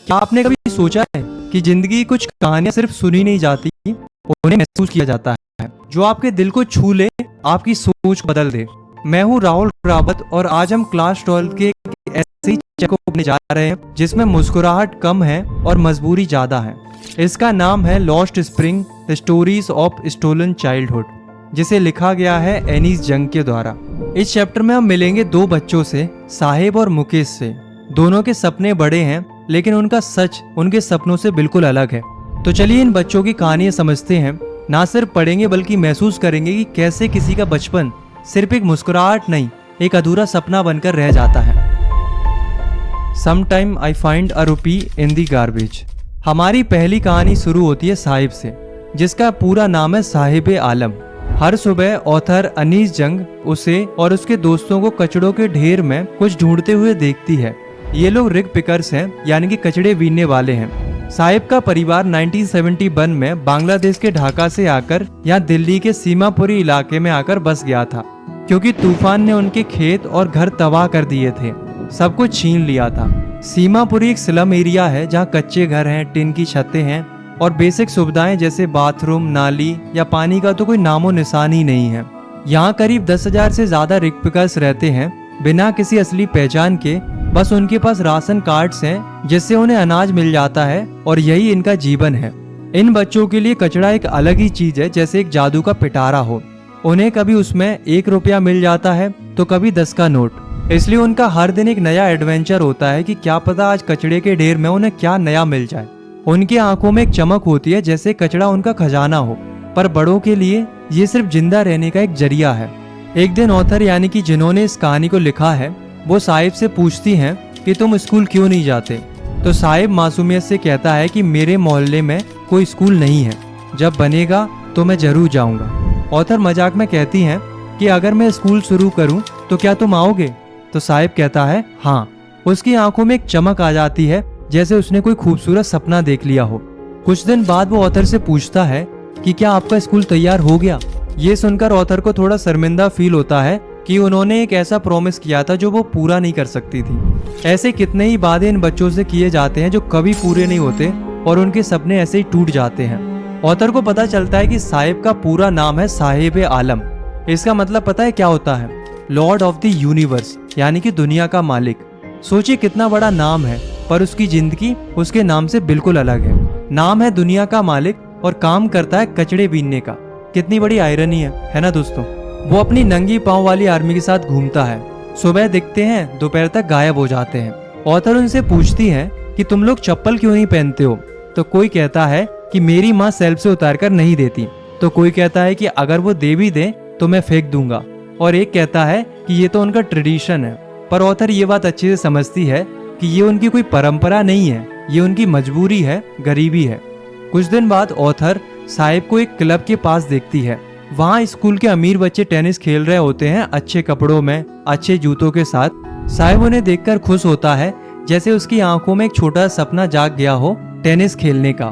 क्या आपने कभी सोचा है कि जिंदगी की कुछ कहानियां सिर्फ सुनी नहीं जाती, उन्हें महसूस किया जाता है, जो आपके दिल को छू ले, आपकी सोच को बदल दे। मैं हूं राहुल रावत और आज हम क्लास 12 के एक ऐसे ही चैप्टर को पढ़ने जा रहे हैं जिसमें मुस्कुराहट कम है और मजबूरी ज्यादा है। इसका नाम है lost spring, the stories of stolen childhood, जिसे लिखा गया है एनीस जंग के द्वारा। इस चैप्टर में हम मिलेंगे दो बच्चों से, साहिब और मुकेश से। दोनों के सपने बड़े हैं, लेकिन उनका सच उनके सपनों से बिल्कुल अलग है। तो चलिए इन बच्चों की कहानियां समझते हैं। ना सिर्फ पढ़ेंगे बल्कि महसूस करेंगे कि कैसे किसी का बचपन सिर्फ एक मुस्कुराहट नहीं, एक अधूरा सपना बनकर रह जाता है। Sometime I find a rupee in the garbage। हमारी पहली कहानी शुरू होती है साहिब से, जिसका पूरा नाम है साहिब आलम। हर सुबह ऑथर अनीस जंग उसे और उसके दोस्तों को कचड़ों के ढेर में कुछ ढूंढते हुए देखती है। ये लोग रिग पिकर्स हैं, यानी कि कचड़े बीनने वाले हैं। साहिब का परिवार 1971 में बांग्लादेश के ढाका से आकर यहाँ दिल्ली के सीमापुरी इलाके में आकर बस गया था, क्योंकि तूफान ने उनके खेत और घर तबाह कर दिए थे, सब कुछ छीन लिया था। सीमापुरी एक स्लम एरिया है जहाँ कच्चे घर हैं, टिन की छतें हैं और बेसिक सुविधाएं जैसे बाथरूम, नाली या पानी का तो कोई नामो निशान ही नहीं है। यहाँ करीब 10,000 से ज्यादा रिग पिकर्स रहते हैं, बिना किसी असली पहचान के। बस उनके पास राशन कार्ड्स हैं जिससे उन्हें अनाज मिल जाता है और यही इनका जीवन है। इन बच्चों के लिए कचड़ा एक अलग ही चीज है, जैसे एक जादू का पिटारा हो। उन्हें कभी उसमें 1 रुपया मिल जाता है तो कभी 10 का नोट। इसलिए उनका हर दिन एक नया एडवेंचर होता है कि क्या पता आज कचड़े के ढेर में उन्हें क्या नया मिल जाए। उनकी आंखों में एक चमक होती है, जैसे कचड़ा उनका खजाना हो। पर बड़ों के लिए ये सिर्फ जिंदा रहने का एक जरिया है। एक दिन ऑथर यानी कि जिन्होंने इस कहानी को लिखा है, वो साहिब से पूछती हैं कि तुम स्कूल क्यों नहीं जाते। तो साहिब मासूमियत से कहता है कि मेरे मोहल्ले में कोई स्कूल नहीं है, जब बनेगा तो मैं जरूर जाऊंगा। ऑथर मजाक में कहती हैं कि अगर मैं स्कूल शुरू करूं तो क्या तुम आओगे। तो साहिब कहता है हाँ। उसकी आंखों में एक चमक आ जाती है, जैसे उसने कोई खूबसूरत सपना देख लिया हो। कुछ दिन बाद वो ऑथर से पूछता है कि क्या आपका स्कूल तैयार हो गया। ये सुनकर ऑथर को थोड़ा शर्मिंदा फील होता है कि उन्होंने एक ऐसा प्रॉमिस किया था जो वो पूरा नहीं कर सकती थी। ऐसे कितने ही वादे इन बच्चों से किए जाते हैं जो कभी पूरे नहीं होते और उनके सपने ऐसे ही टूट जाते हैं। ऑथर को पता चलता है कि साहिब का पूरा नाम है साहिब आलम। इसका मतलब पता है क्या होता है? लॉर्ड ऑफ द यूनिवर्स, यानी कि दुनिया का मालिक। सोचिए कितना बड़ा नाम है, पर उसकी जिंदगी उसके नाम से बिल्कुल अलग है। नाम है दुनिया का मालिक और काम करता है कचड़े बीनने का। कितनी बड़ी आयरनी है ना दोस्तों। वो अपनी नंगी पांव वाली आर्मी के साथ घूमता है। सुबह दिखते हैं, दोपहर तक गायब हो जाते हैं। ऑथर उनसे पूछती है कि तुम लोग चप्पल क्यों नहीं पहनते हो। तो कोई कहता है कि मेरी माँ सेल्फ से उतार कर नहीं देती। तो कोई कहता है कि अगर वो दे भी दे तो मैं फेंक दूंगा। और एक कहता है कि ये तो उनका ट्रेडिशन है। पर ऑथर ये बात अच्छे से समझती है कि ये उनकी कोई परंपरा नहीं है, ये उनकी मजबूरी है, गरीबी है। कुछ दिन बाद ऑथर साहिब को एक क्लब के पास देखती है। वहाँ स्कूल के अमीर बच्चे टेनिस खेल रहे होते हैं, अच्छे कपड़ों में, अच्छे जूतों के साथ। साहिब उन्हें देखकर खुश होता है, जैसे उसकी आंखों में एक छोटा सपना जाग गया हो टेनिस खेलने का।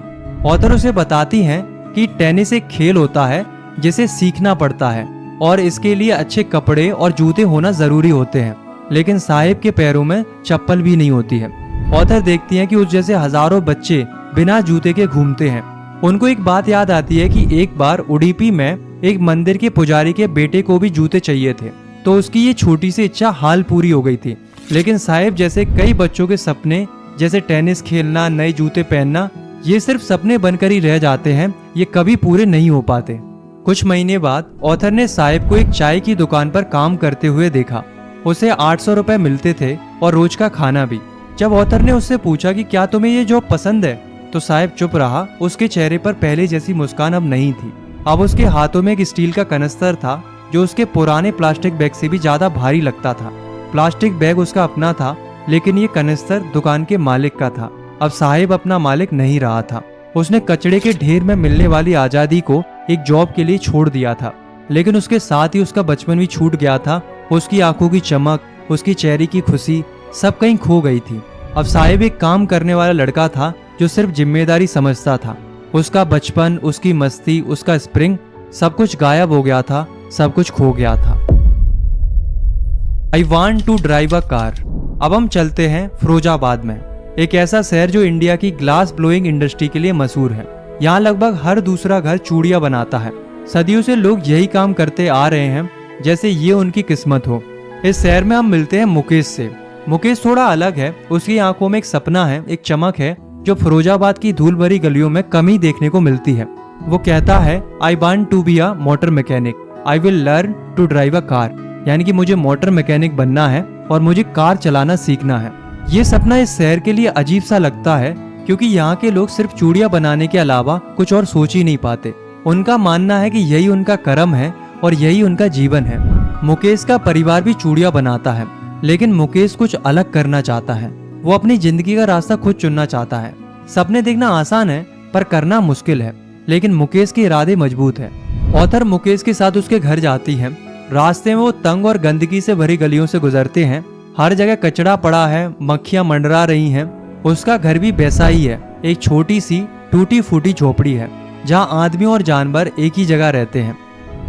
ऑथर उसे बताती हैं कि टेनिस एक खेल होता है जिसे सीखना पड़ता है और इसके लिए अच्छे कपड़े और जूते होना जरूरी होते हैं। लेकिन साहिब के पैरों में चप्पल भी नहीं होती है। ऑथर देखती हैं कि उस जैसे हजारों बच्चे बिना जूते के घूमते हैं। उनको एक बात याद आती है कि एक बार उडुपी में एक मंदिर के पुजारी के बेटे को भी जूते चाहिए थे, तो उसकी ये छोटी सी इच्छा हाल पूरी हो गई थी। लेकिन साहिब जैसे कई बच्चों के सपने, जैसे टेनिस खेलना, नए जूते पहनना, ये सिर्फ सपने बनकर ही रह जाते हैं, ये कभी पूरे नहीं हो पाते। कुछ महीने बाद ऑथर ने साहिब को एक चाय की दुकान पर काम करते हुए देखा। उसे 800 रुपए मिलते थे और रोज का खाना भी। जब ऑथर ने उससे पूछा कि क्या तुम्हें ये जॉब पसंद है, तो साहिब चुप रहा। उसके चेहरे पर पहले जैसी मुस्कान अब नहीं थी। अब उसके हाथों में एक स्टील का कनस्तर था जो उसके पुराने प्लास्टिक बैग से भी ज्यादा भारी लगता था। प्लास्टिक बैग उसका अपना था, लेकिन ये कनस्तर दुकान के मालिक का था। अब साहिब अपना मालिक नहीं रहा था। उसने कचड़े के ढेर में मिलने वाली आजादी को एक जॉब के लिए छोड़ दिया था, लेकिन उसके साथ ही उसका बचपन भी छूट गया था। उसकी आंखों की चमक, उसकी चेहरे की खुशी सब कहीं खो गई थी। अब साहिब एक काम करने वाला लड़का था जो सिर्फ जिम्मेदारी समझता था। उसका बचपन, उसकी मस्ती, उसका स्प्रिंग, सब कुछ गायब हो गया था, सब कुछ खो गया था। I want to drive a car. अब हम चलते हैं फिरोजाबाद में। एक ऐसा शहर जो इंडिया की ग्लास ब्लोइंग इंडस्ट्री के लिए मशहूर है। यहाँ लगभग हर दूसरा घर चूड़ियां बनाता है। सदियों से लोग यही काम करते आ रहे हैं, जैसे ये उनकी किस्मत हो। इस शहर में हम मिलते हैं मुकेश से। मुकेश थोड़ा अलग है। उसकी आंखों में एक सपना है, एक चमक है जो फिरोजाबाद की धूल भरी गलियों में कम ही देखने को मिलती है। वो कहता है, I want to be a motor mechanic, I will learn to drive a car. यानी कि मुझे मोटर मैकेनिक बनना है और मुझे कार चलाना सीखना है। ये सपना इस शहर के लिए अजीब सा लगता है, क्योंकि यहाँ के लोग सिर्फ चूड़ियां बनाने के अलावा कुछ और सोच ही नहीं पाते। उनका मानना है कि यही उनका कर्म है और यही उनका जीवन है। मुकेश का परिवार भी चूड़ियां बनाता है, लेकिन मुकेश कुछ अलग करना चाहता है। वो अपनी जिंदगी का रास्ता खुद चुनना चाहता है। सपने देखना आसान है, पर करना मुश्किल है। लेकिन मुकेश के इरादे मजबूत है। ऑथर मुकेश के साथ उसके घर जाती है। रास्ते में वो तंग और गंदगी से भरी गलियों से गुजरते हैं। हर जगह कचरा पड़ा है, मक्खियां मंडरा रही हैं। उसका घर भी वैसा ही है, एक छोटी सी टूटी फूटी झोपड़ी है, जहाँ आदमी और जानवर एक ही जगह रहते हैं।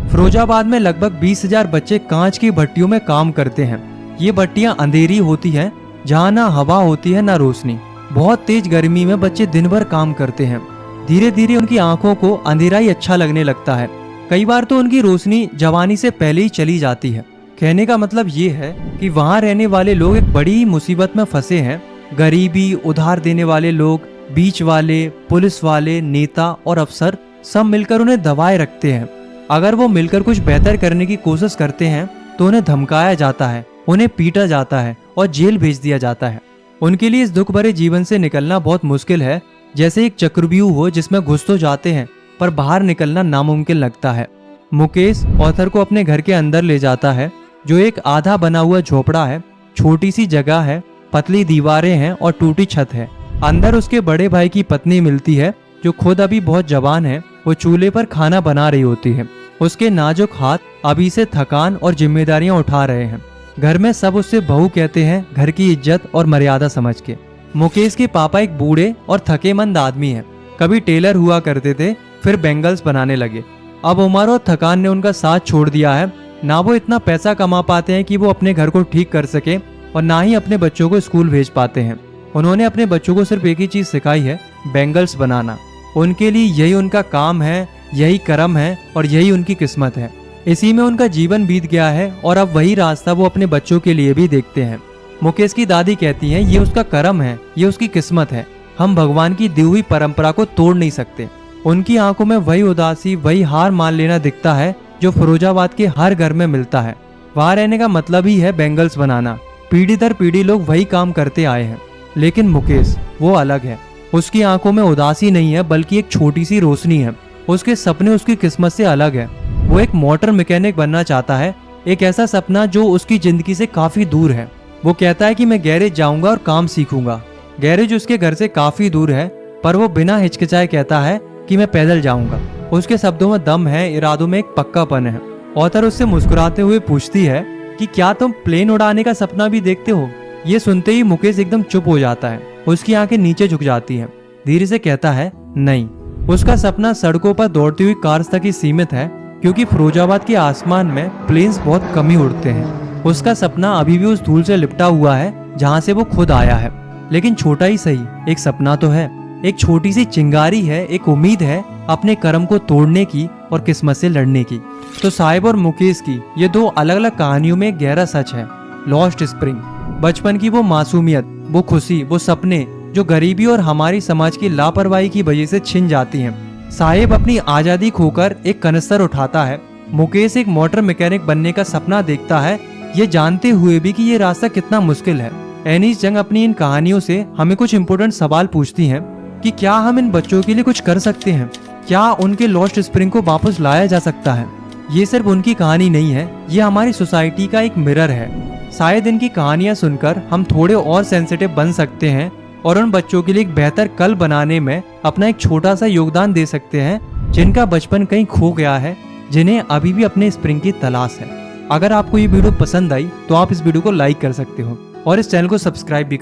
फिरोजाबाद में लगभग 20,000 बच्चे कांच की भट्टियों में काम करते हैं। ये भट्टियां अंधेरी होती हैं, जहाँ ना हवा होती है ना रोशनी। बहुत तेज गर्मी में बच्चे दिन भर काम करते हैं। धीरे धीरे उनकी आंखों को अंधेरा ही अच्छा लगने लगता है। कई बार तो उनकी रोशनी जवानी से पहले ही चली जाती है। कहने का मतलब ये है कि वहाँ रहने वाले लोग एक बड़ी मुसीबत में फंसे हैं। गरीबी, उधार देने वाले लोग, बीच वाले, पुलिस वाले, नेता और अफसर सब मिलकर उन्हें दबाए रखते हैं। अगर वो मिलकर कुछ बेहतर करने की कोशिश करते हैं तो उन्हें धमकाया जाता है, उन्हें पीटा जाता है और जेल भेज दिया जाता है। उनके लिए इस दुख भरे जीवन से निकलना बहुत मुश्किल है, जैसे एक चक्रव्यूह हो जिसमें घुस तो जाते हैं पर बाहर निकलना नामुमकिन लगता है। मुकेश ऑथर को अपने घर के अंदर ले जाता है, जो एक आधा बना हुआ झोपड़ा है। छोटी सी जगह है, पतली दीवारें हैं और टूटी छत है। अंदर उसके बड़े भाई की पत्नी मिलती है, जो खुद अभी बहुत जवान है। वो चूल्हे पर खाना बना रही होती है। उसके नाजुक हाथ अभी से थकान और जिम्मेदारियां उठा रहे हैं। घर में सब उससे बहू कहते हैं, घर की इज्जत और मर्यादा समझ के। मुकेश के पापा एक बूढ़े और थकेमंद आदमी हैं। कभी टेलर हुआ करते थे, फिर बैंगल्स बनाने लगे। अब उम्र और थकान ने उनका साथ छोड़ दिया है। ना वो इतना पैसा कमा पाते हैं कि वो अपने घर को ठीक कर सके, और ना ही अपने बच्चों को स्कूल भेज पाते हैं। उन्होंने अपने बच्चों को सिर्फ एक ही चीज सिखाई है, बैंगल्स बनाना। उनके लिए यही उनका काम है, यही कर्म है और यही उनकी किस्मत है। इसी में उनका जीवन बीत गया है और अब वही रास्ता वो अपने बच्चों के लिए भी देखते हैं। मुकेश की दादी कहती हैं, ये उसका कर्म है, ये उसकी किस्मत है। हम भगवान की दी हुई परंपरा को तोड़ नहीं सकते। उनकी आंखों में वही उदासी, वही हार मान लेना दिखता है जो फिरोजाबाद के हर घर में मिलता है। वहाँ रहने का मतलब ही है बैंगल्स बनाना। पीढ़ी दर पीढ़ी लोग वही काम करते आए हैं। लेकिन मुकेश वो अलग है। उसकी आंखों में उदासी नहीं है, बल्कि एक छोटी सी रोशनी है। उसके सपने उसकी किस्मत से अलग है। वो एक मोटर मैकेनिक बनना चाहता है, एक ऐसा सपना जो उसकी जिंदगी से काफी दूर है। वो कहता है कि मैं गैरेज जाऊंगा और काम सीखूंगा। गैरेज उसके घर से काफी दूर है, पर वो बिना हिचकिचाए कहता है कि मैं पैदल जाऊंगा। उसके शब्दों में दम है, इरादों में एक पक्कापन है। ऑथर उससे मुस्कुराते हुए पूछती है कि क्या तुम प्लेन उड़ाने का सपना भी देखते हो? ये सुनते ही मुकेश एकदम चुप हो जाता है। उसकी आंखें नीचे झुक जाती हैं। धीरे से कहता है, नहीं। उसका सपना सड़कों पर दौड़ती हुई कार्स तक ही सीमित है, क्योंकि फिरोजाबाद के आसमान में प्लेन्स बहुत कम ही उड़ते हैं। उसका सपना अभी भी उस धूल से लिपटा हुआ है जहाँ से वो खुद आया है। लेकिन छोटा ही सही, एक सपना तो है। एक छोटी सी चिंगारी है, एक उम्मीद है अपने कर्म को तोड़ने की और किस्मत से लड़ने की। तो साहिब और मुकेश की ये दो अलग अलग कहानियों में गहरा सच है। लॉस्ट स्प्रिंग, बचपन की वो मासूमियत, वो खुशी, वो सपने जो गरीबी और हमारी समाज की लापरवाही की वजह से छिन जाती हैं। साहिब अपनी आजादी खोकर एक कनस्तर उठाता है। मुकेश एक मोटर मैकेनिक बनने का सपना देखता है, ये जानते हुए भी कि ये रास्ता कितना मुश्किल है। एनीस जंग अपनी इन कहानियों से हमें कुछ इम्पोर्टेंट सवाल पूछती हैं कि क्या हम इन बच्चों के लिए कुछ कर सकते हैं? क्या उनके लॉस्ट स्प्रिंग को वापस लाया जा सकता है? ये सिर्फ उनकी कहानी नहीं है, ये हमारी सोसाइटी का एक मिरर है। शायद इनकी कहानियां सुनकर हम थोड़े और सेंसिटिव बन सकते हैं और उन बच्चों के लिए एक बेहतर कल बनाने में अपना एक छोटा सा योगदान दे सकते हैं, जिनका बचपन कहीं खो गया है, जिन्हें अभी भी अपने स्प्रिंग की तलाश है। अगर आपको ये वीडियो पसंद आई तो आप इस वीडियो को लाइक कर सकते हो और इस चैनल को सब्सक्राइब भी